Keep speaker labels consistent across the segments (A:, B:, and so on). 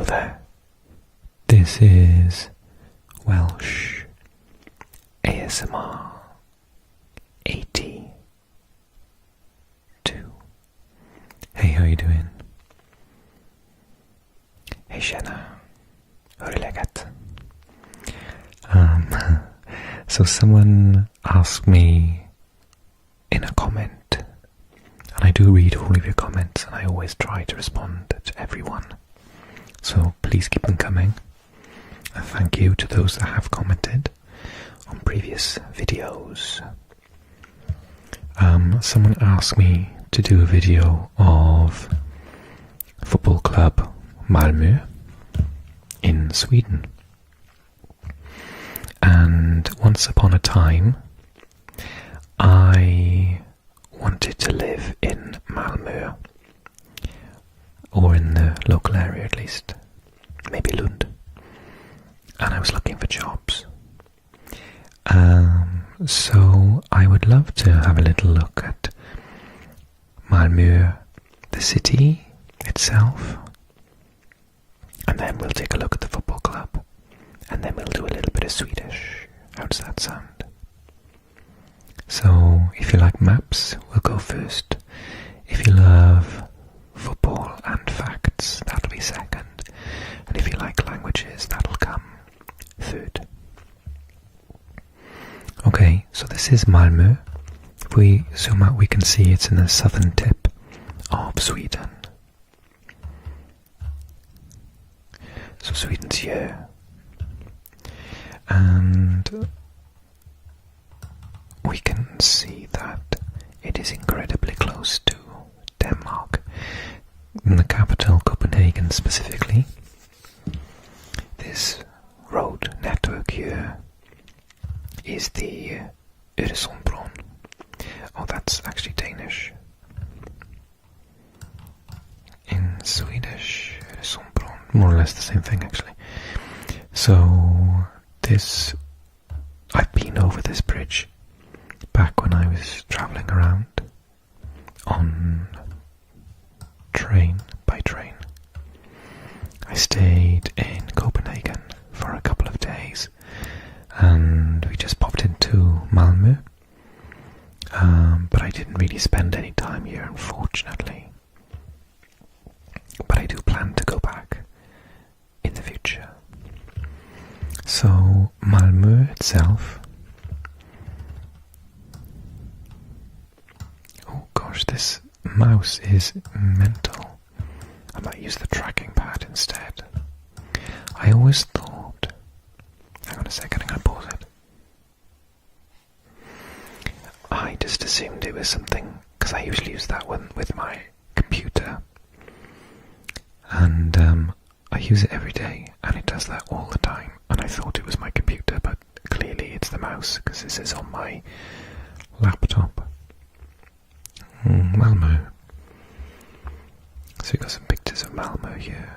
A: there, this is Welsh ASMR 82. Hey, how you doing? Hej tjena, hur är läget? So someone asked me in a comment, and I do read all of your comments and I always try to respond to everyone, so please keep them coming. And thank you to those that have commented on previous videos. Someone asked me to do a video of football club Malmö in Sweden. And once upon a time, I wanted to live in Malmö, or in the local area at least, maybe Lund. And I was looking for jobs. So I would love to have a little look at Malmö, the city itself, and then we'll take a look at the football club, and then we'll do a little bit of Swedish. How does that sound? So if you like maps, we'll go first. If you love football and facts, that'll be second. And if you like languages, that'll come third. Okay, so this is Malmö. If we zoom out, we can see it's in the southern tip of Sweden. So Sweden's here. And we can see that it is incredibly close to Denmark, in the capital Copenhagen specifically. This road network here is the Öresundsbron. Oh, that's actually Danish. In Swedish, Öresundsbron, more or less the same thing actually. So this, I've been over this bridge back when I was travelling around on by train. I stayed in Copenhagen for a couple of days, and we just popped into Malmö, but I didn't really spend any time here, unfortunately. But I do plan to go back in the future. So Malmö itself. Oh gosh, this mouse is mental. I might use the tracking pad instead. I always thought... Hang on a second, I'm going to pause it. I just assumed it was something, because I usually use that one with my computer. And I use it every day, and it does that all the time. And I thought it was my computer, but clearly it's the mouse, because this is on my laptop. Malmö. So we've got some pictures of Malmö here.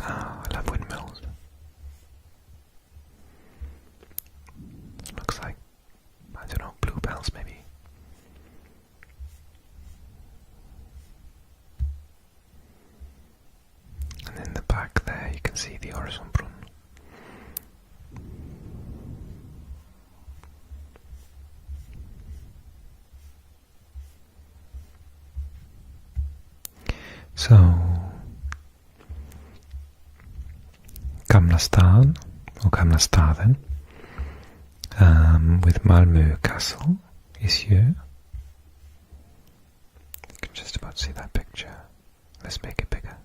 A: Ah, I love windmills. Looks like, I don't know, bluebells maybe. And in the back there you can see the Öresundsbron. So, Gamla stan, or Gamla staden, with Malmö Castle is here. You can just about see that picture. Let's make it bigger.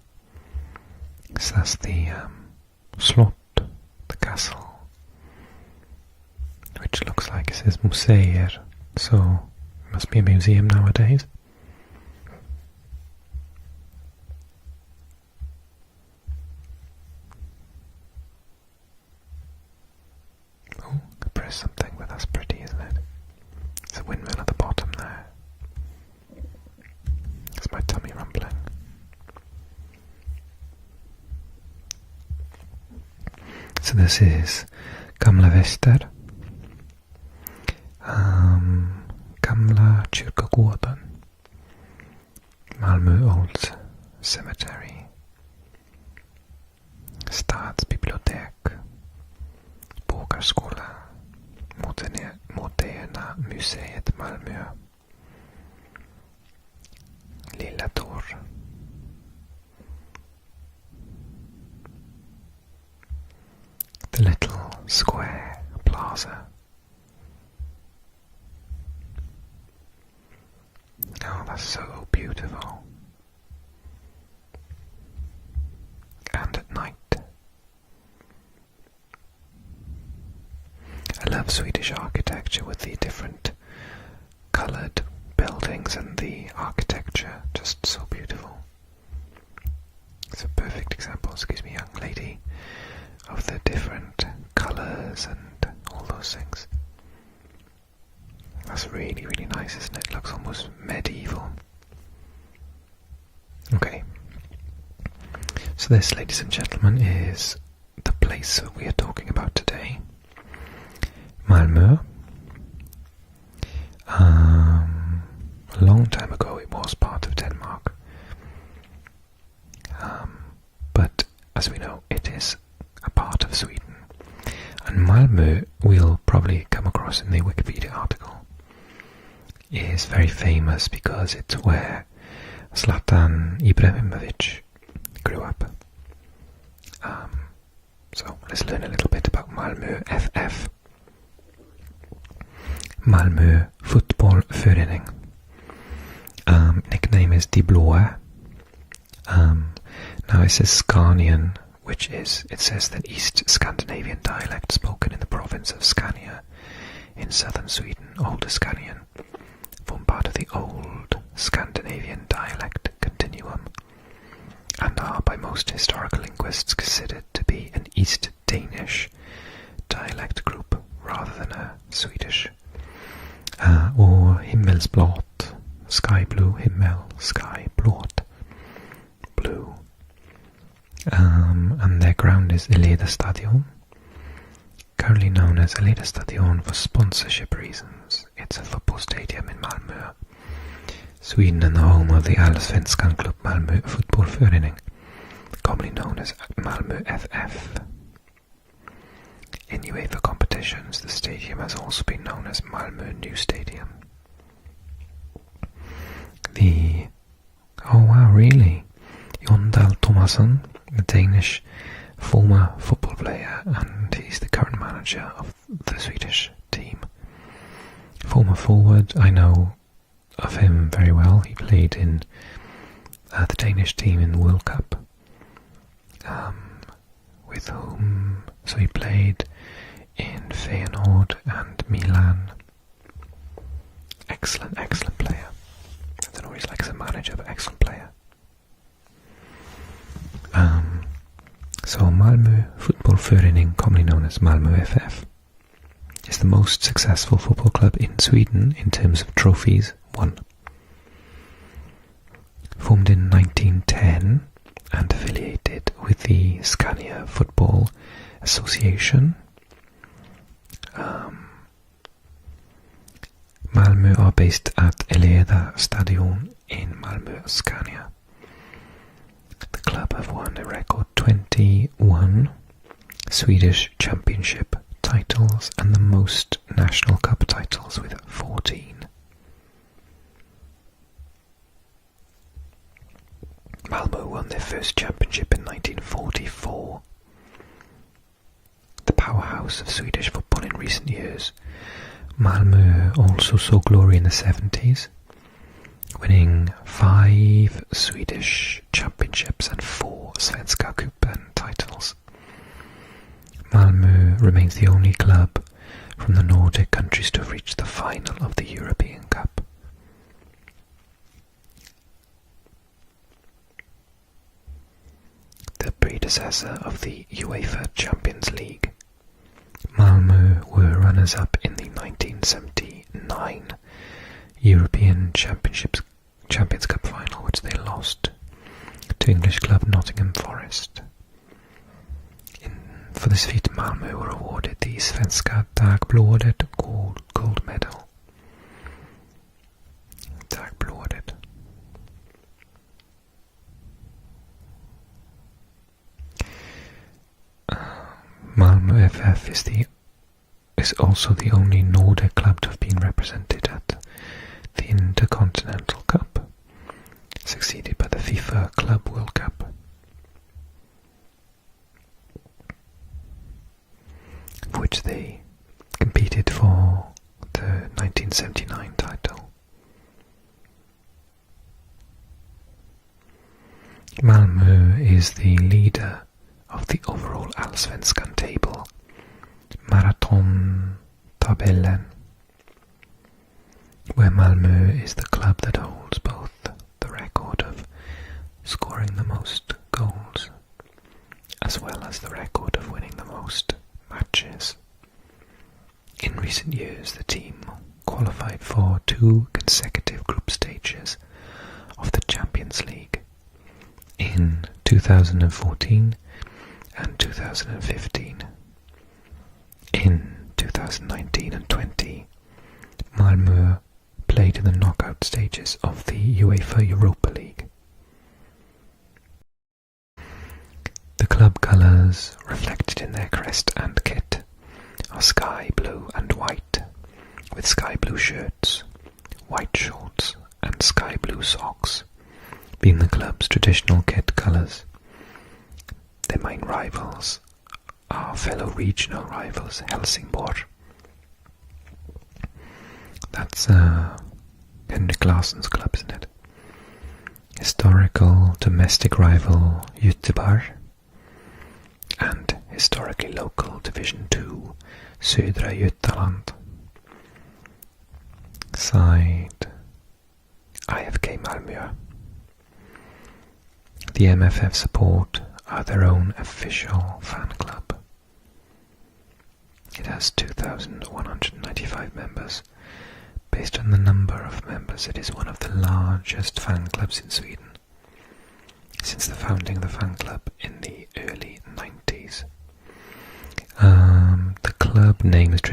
A: So that's the slot, the castle, which looks like it says museer, so it must be a museum nowadays. Oh, I pressed something, but that's pretty, isn't it? There's a windmill at the bottom there. That's my tummy rumbling. So this is Gamla Väster. kyrkogården, Malmö Old Cemetery, Stadsbibliotek, Bågarskola, Moderna museet Malmö, Lilla Torr, the Little Square Plaza. Oh, that's so beautiful. And at night. I love Swedish architecture with the different coloured buildings and the architecture, just so beautiful. It's a perfect example, excuse me, young lady, of the different colours and all those things. That's really, really nice, isn't it? It looks almost medieval. Okay. So this, ladies and gentlemen, is the place that we are talking about today. Malmö. A long time ago it was part of Denmark. But as we know, it is a part of Sweden. And Malmö, we'll probably come across in the Wikipedia article, is very famous because it's where Zlatan Ibrahimovic grew up. So let's learn a little bit about Malmö FF. Malmö Fotbollförening. Nickname is Die Blåa. Now it says Scanian, which is, it says that East Scandinavian dialect spoken in the province of Scania in southern Sweden, Older Scanian, form part of the Old Scandinavian dialect continuum and are by most historical linguists considered to be an East Danish dialect group rather than a Swedish. Or himmelsblått, sky blue, himmel, sky blått, blue. And their ground is Eleda-stadion, currently known as Eleda-stadion for sponsorship reasons. It's a football stadium in Malmö, Sweden, and the home of the Allsvenskan club Malmö Fotbollförening, commonly known as Malmö FF. In UEFA competitions, the stadium has also been known as Malmö New Stadium. Oh wow, really? Jon Dahl Tomasson, the Danish former football player, and he's the current manager of the Swedish team. Former forward, I know of him very well. He played in the Danish team in the World Cup. With whom? So he played in Feyenoord and Milan. Excellent, excellent player. I don't know what he's like as a manager, but excellent player. So Malmö Fotbollförening, commonly known as Malmö FF, is the most successful football club in Sweden in terms of trophies won. Formed in 1910 and affiliated with the Scania Football Association. Malmö are based at Eleda-stadion in Malmö, Scania. The club have won a record 21 Swedish championship titles and the most national cup titles with 14. Malmö won their first championship in 1944. The powerhouse of Swedish football in recent years, Malmö also saw glory in the 70s, winning 5 Swedish championships and 4 Svenska Cupen titles. Malmö remains the only club from the Nordic countries to have reached the final of the European Cup. The predecessor of the UEFA Champions League, Malmö were runners-up in the 1979 European Champions Cup final, which they lost to English club Nottingham Forest. For this feat, Malmö were awarded the Svenska Dagbladet gold medal. FF is also the only Nordic club to have been represented at the Intercontinental Cup, succeeded by the FIFA Club World Cup, for which they competed for the 1979 title. Malmö is the leader of the overall Allsvenskan table, Marathon-tabellen, where Malmö is the club that holds both the record of scoring the most goals as well as the record of winning the most matches. In recent years, the team qualified for 2 consecutive group stages of the Champions League in 2014 and 2015. In 2019 and 20, Malmö played in the knockout stages of the UEFA Europa League. The club colours, reflected in their crest and kit, are sky blue and white, with sky blue shirts, white shorts and sky blue socks being the club's traditional kit colours. Their main rivals are fellow regional rivals Helsingborg. That's Henrik Larsson's club, isn't it? Historical domestic rival Göteborg, and historically local Division 2 Södra Götaland side IFK Malmö. The MFF support are their own official fan club. It has 2,195 members. Based on the number of members, it is one of the largest fan clubs in Sweden since the founding of the fan club in the early 90s. The club name is the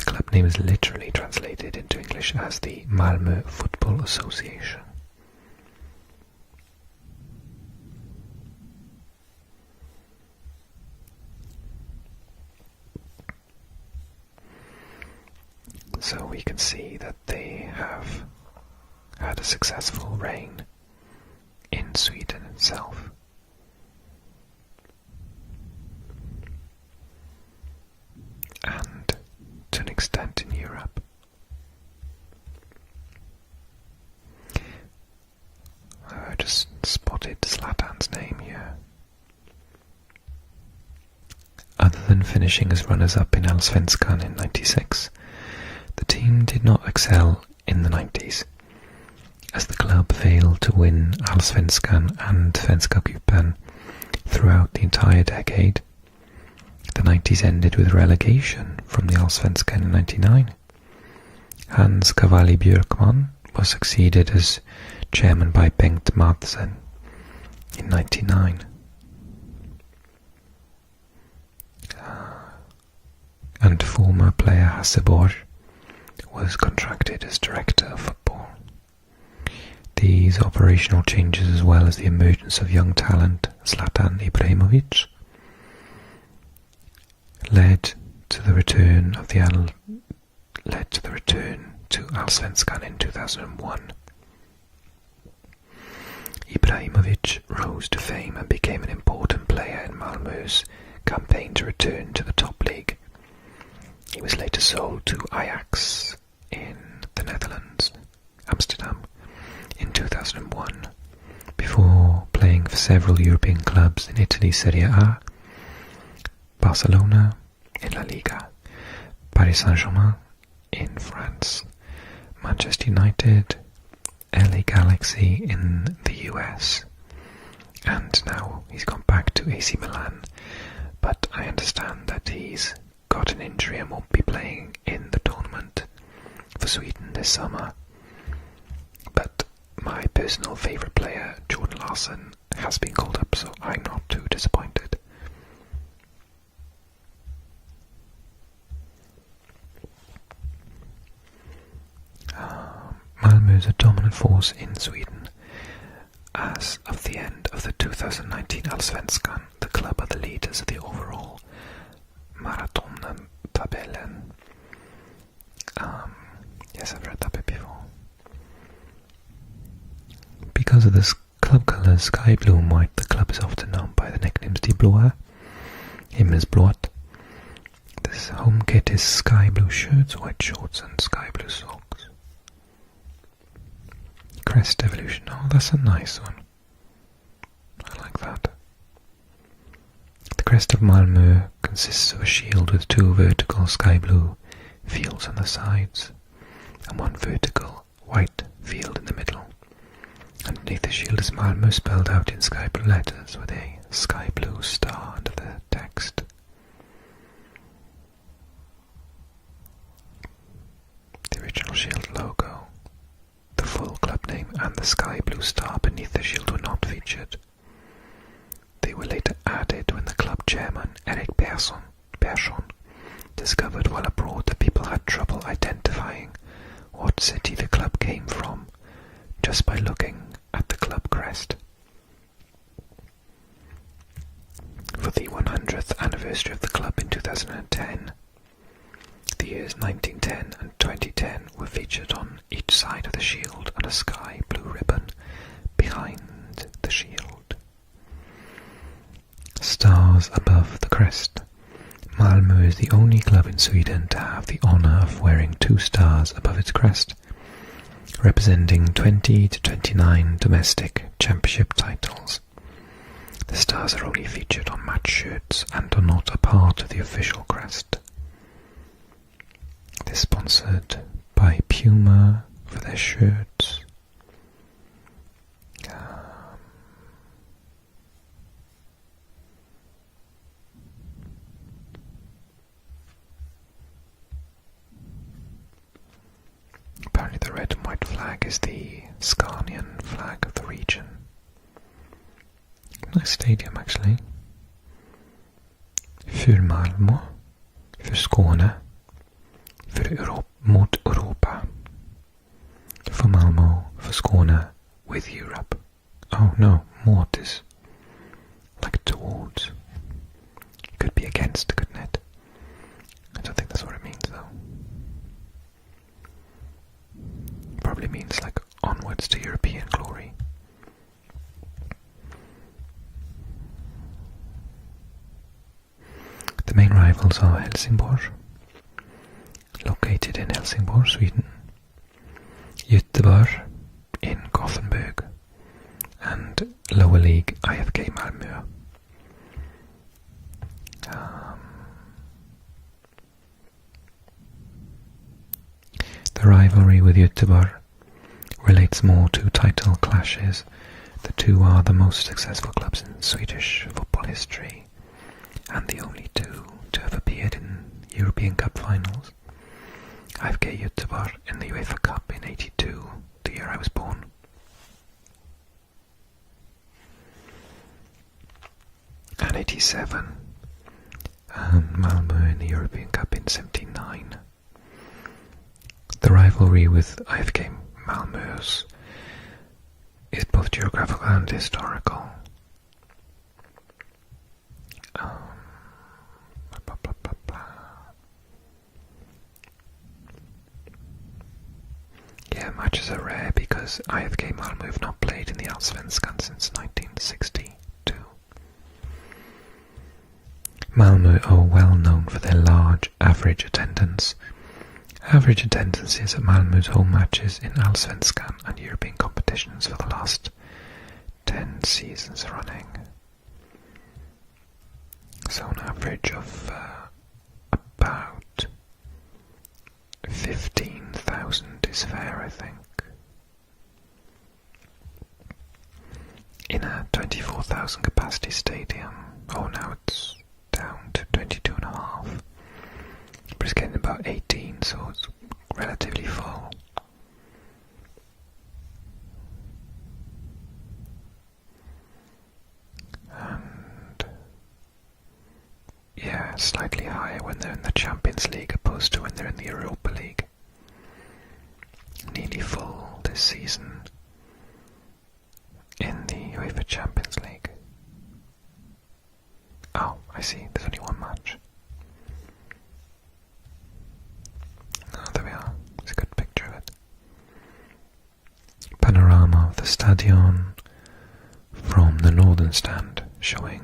A: club name is literally translated into English as the Malmö Football Association. So we can see that they have had a successful reign in Sweden itself. And to an extent in Europe. I just spotted Zlatan's name here. Other than finishing as runners-up in Allsvenskan in '96, the team did not excel in the 90s, as the club failed to win Allsvenskan and Svenska Cupen throughout the entire decade. The 90s ended with relegation from the Allsvenskan in '99. Hans Cavalli Björkman was succeeded as chairman by Bengt Madsen in '99. And former player Hasse Borg was contracted as director of football. These operational changes, as well as the emergence of young talent Zlatan Ibrahimovic, led to the return to Allsvenskan in 2001. Ibrahimovic rose to fame and became an important player in Malmö's campaign to return to the top league. He was later sold to Ajax in the Netherlands, Amsterdam, in 2001, before playing for several European clubs in Italy Serie A, Barcelona in La Liga, Paris Saint-Germain in France, Manchester United, LA Galaxy in the US, and now he's gone back to AC Milan, but I understand that he's got an injury and won't be playing in the tournament for Sweden this summer. But my personal favourite player, Jordan Larsson, has been called up, so I'm not too disappointed. Malmö is a dominant force in Sweden. As of the end of the 2019 Allsvenskan, the club club are the leaders of the overall marathontabellen. Yes, I've read that bit before. Because of the club colours sky blue and white, the club is often known by the nicknames Die Blåa, Himmelsblått. This home kit is sky blue shirts, white shorts and sky blue socks. Crest evolution, oh that's a nice one. I like that. The crest of Malmö consists of a shield with two vertical sky blue fields on the sides and one vertical white field in the middle. Underneath the shield is Malmö spelled out in sky blue letters with a sky blue star under the text. The original shield logo, the full club name and the sky blue star beneath the shield were not featured. They were later added when the club chairman Erik Persson discovered while abroad that people had trouble identifying what city the club came from just by looking at the club crest. For the 100th anniversary of the club in 2010, the years 1910 and 2010 were featured on each side of the shield on a sky blue ribbon behind the shield. Stars above the crest. Malmö is the only club in Sweden to have the honour of wearing 2 stars above its crest, representing 20 to 29 domestic championship titles. The stars are only featured on match shirts and are not a part of the official crest. They're sponsored by Puma for their shirts. Apparently the red and white flag is the Scanian flag of the region. Nice stadium actually. För Malmö, för Skåne, mot Europa. For Malmö, for Skåne, with Europe. Oh no, mot is like towards. Could be against, couldn't it? I don't think that's what it means though. Probably means like onwards to European glory. The main rivals are Helsingborg, located in Helsingborg, Sweden, Göteborg in Gothenburg, and lower league IFK Malmö. The rivalry with Göteborg relates more to title clashes. The two are the most successful clubs in Swedish football history and the only two to have appeared in European Cup finals. IFK Göteborg in the UEFA Cup in '82, the year I was born. And '87, and Malmö in the European Cup in '79. The rivalry with IFK Malmö's is both geographical and historical. Yeah, matches are rare because IFK Malmö have not played in the Allsvenskan since 1962. Malmö are well known for their large average attendance. Average attendances at Malmö's home matches in Allsvenskan and European competitions for the last 10 seasons running. So an average of about 15,000 is fair, I think. In a 24,000 capacity stadium, oh now it's down to 22.5. But it's getting about 18, so it's relatively full. And yeah, slightly higher when they're in the Champions League opposed to when they're in the Europa League. Nearly full this season in the UEFA Champions League. I see, there's only one match. Oh, there we are. It's a good picture of it. Panorama of the stadion from the northern stand, showing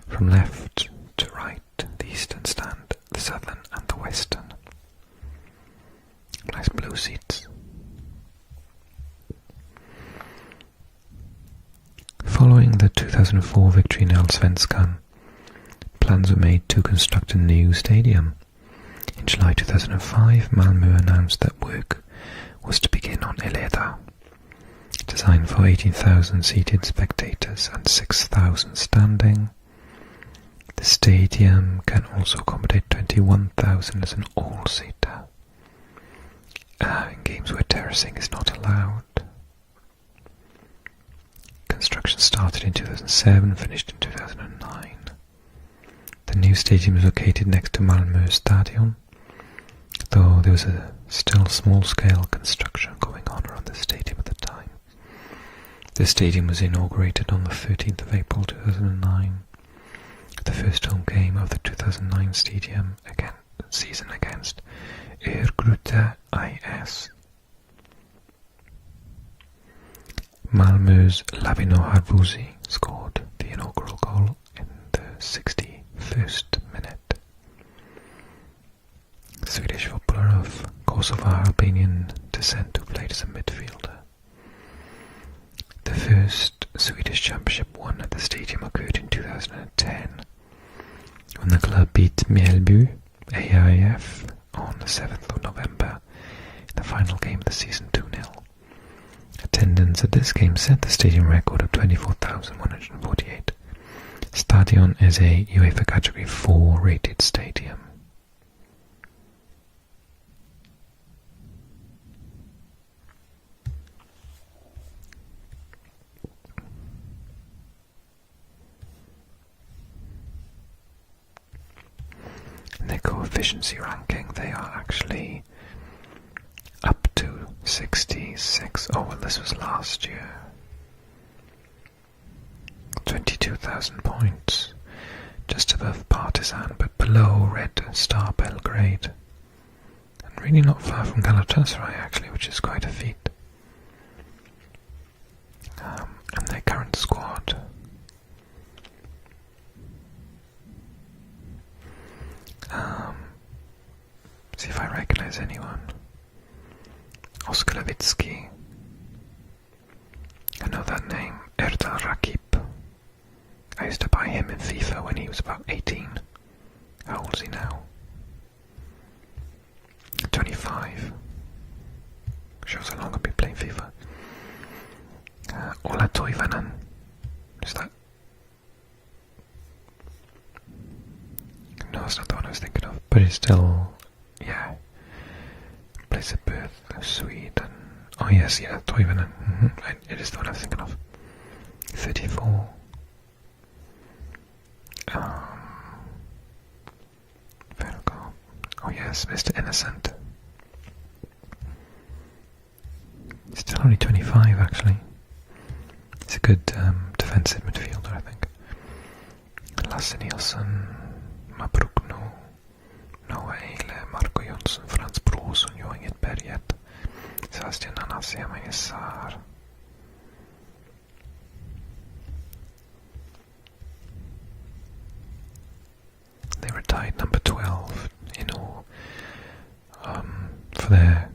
A: from left to right the eastern stand, the southern and the western. Nice blue seats. Following the 2004 victory in Allsvenskan, plans were made to construct a new stadium. In July 2005, Malmö announced that work was to begin on Eleda, designed for 18,000 seated spectators and 6,000 standing. The stadium can also accommodate 21,000 as an all-seater, in games where terracing is not allowed. Construction started in 2007, finished in 2009. The new stadium is located next to Malmö Stadion, though there was a still small-scale construction going on around the stadium at the time. The stadium was inaugurated on the 13th of April 2009. The first home game of the 2009 season against Örgryte IS. Malmö's Lavino Harvusi scored the inaugural goal in the 61st minute. The Swedish footballer of Kosovo-Albanian descent who played as a midfielder. The first Swedish championship won at the stadium occurred in 2010, when the club beat Mjällby AIF on the 7th of November in the final game of the season 2-0. Attendance at this game set the stadium record of 24,148. Stadion is a UEFA Category 4 rated stadium. In their coefficiency ranking, they are actually up to 66. Oh, well, this was last year. 22,000 points, just above Partizan, but below Red Star Belgrade. And really not far from Galatasaray, actually, which is quite a feat. And their current squad. See if I recognize anyone. Oskar Levitsky. I know that name. Erdal Rakip. I used to buy him in FIFA when he was about 18. How old is he now? 25. Shows how long I've been playing FIFA. Ola Toivonen. Is that? No, it's not the one I was thinking of. But he's still, yeah. Place of birth, Sweden. Oh yes, yeah, Toivonen. It is the one I was thinking of. 34. Vertical. Oh yes, Mr. Innocent. Still only 25 actually. He's a good defensive midfielder, I think. Lasse Nilsson, Mabrukno, Noah Eile, Marco Jönsson, Frans Brorsson, Johan Berget, Sebastian Anassia, Magnus Saar. They were tied number 12 in all for their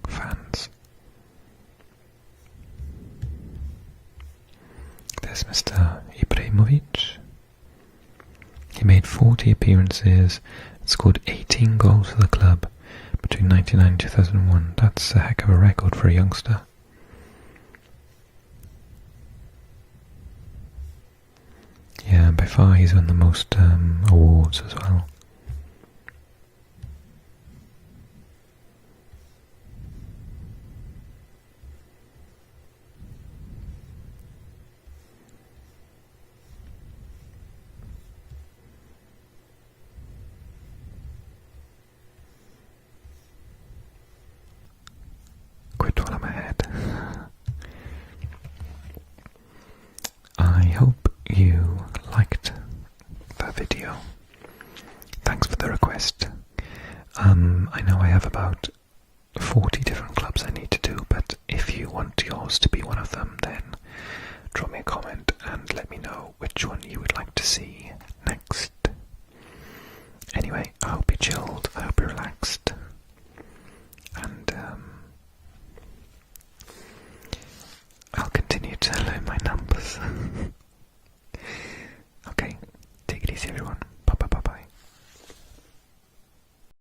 A: fans. There's Mr. Ibrahimovic. He made 40 appearances and scored 18 goals for the club between 1999 and 2001. That's a heck of a record for a youngster. Yeah, by far he's won the most awards as well.